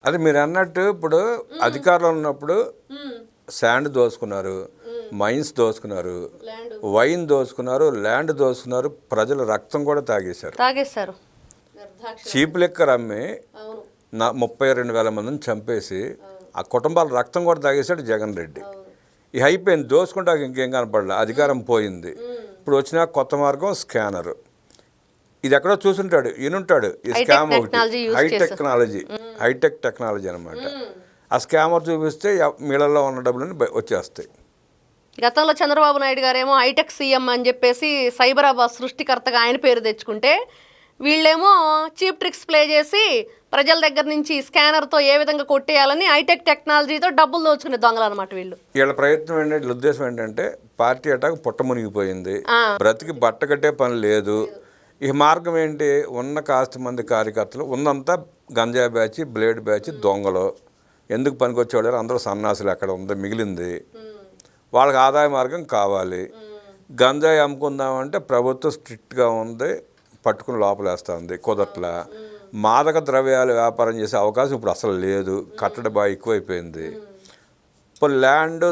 అది మీరు అన్నట్టు ఇప్పుడు అధికారంలో ఉన్నప్పుడు శాండ్ దోసుకున్నారు, మైన్స్ దోసుకున్నారు, వైన్ దోసుకున్నారు, ల్యాండ్ దోసుకున్నారు, ప్రజల రక్తం కూడా తాగేశారు. చీప్ లిక్కర్ అమ్మి 32,000 మందిని చంపేసి ఆ కుటుంబాల రక్తం కూడా తాగేశాడు జగన్ రెడ్డి. ఇక అయిపోయింది, దోసుకుంటా ఇంకేం కనపడలే, అధికారం పోయింది. ఇప్పుడు వచ్చిన కొత్త మార్గం స్కానర్. ఇది ఎక్కడో చూసుంటాడు, ఈయనుంటాడు ఈ స్కామ్ ఒకటి, హైటెక్ టెక్నాలజీ అనమాట. ఆ స్కామర్ చూపిస్తే మీళ్ళల్లో ఉన్న డబ్బులని వచ్చేస్తాయి. గతంలో చంద్రబాబు నాయుడు గారేమో హైటెక్ సీఎం అని చెప్పేసి సైబరాబాద్ సృష్టికర్తగా ఆయన పేరు తెచ్చుకుంటే, వీళ్ళేమో చీప్ ట్రిక్స్ ప్లే చేసి ప్రజల దగ్గర నుంచి స్కానర్తో ఏ విధంగా కొట్టేయాలని హైటెక్ టెక్నాలజీతో డబ్బులు దోచుకునే దొంగలు అనమాట వీళ్ళు. వీళ్ళ ప్రయత్నం ఏంటంటే, వీళ్ళ ఉద్దేశం ఏంటంటే పార్టీ అటాక్ పుట్ట మునిగిపోయింది, బ్రతికి బట్ట కట్టే పని లేదు. ఈ మార్గం ఏంటి, ఉన్న కాస్త మంది కార్యకర్తలు ఉన్నంతా గంజాయి బ్యాచ్, బ్లేడ్ బ్యాచ్, దొంగలు, ఎందుకు పనికొచ్చేవాళ్ళు అందరూ సన్నాసులు ఎక్కడ ఉందో మిగిలింది. వాళ్ళకి ఆదాయ మార్గం కావాలి. గంజాయి అమ్ముకుందామంటే ప్రభుత్వం స్ట్రిక్ట్గా ఉంది, పట్టుకుని లోపలేస్తూ ఉంది, కుదట్లా. మాదక ద్రవ్యాలు వ్యాపారం చేసే అవకాశం ఇప్పుడు అసలు లేదు, కట్టడి బాగా ఎక్కువైపోయింది. ఇప్పుడు ల్యాండ్,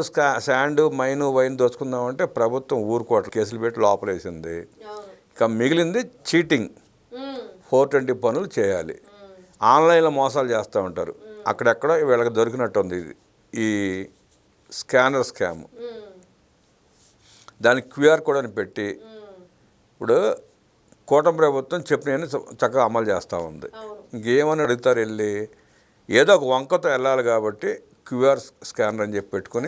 శాండ్, మైను, వైన్ దోచుకుందామంటే ప్రభుత్వం ఊరుకోవట్లేదు, కేసులు పెట్టి లోపలేసింది. ఇక మిగిలింది చీటింగ్, 420 పనులు చేయాలి. ఆన్లైన్లో మోసాలు చేస్తూ ఉంటారు, అక్కడెక్కడ వీళ్ళకి దొరికినట్టు ఉంది ఇది ఈ స్కానర్ స్కామ్. దానికి క్యూఆర్ కోడ్ అని పెట్టి ఇప్పుడు కూటమి ప్రభుత్వం చెప్పిన చక్కగా అమలు చేస్తూ ఉంది. ఇంకేమని అడుగుతారు వెళ్ళి, ఏదో ఒక వంకతో వెళ్ళాలి కాబట్టి క్యూఆర్ స్కానర్ అని చెప్పి పెట్టుకుని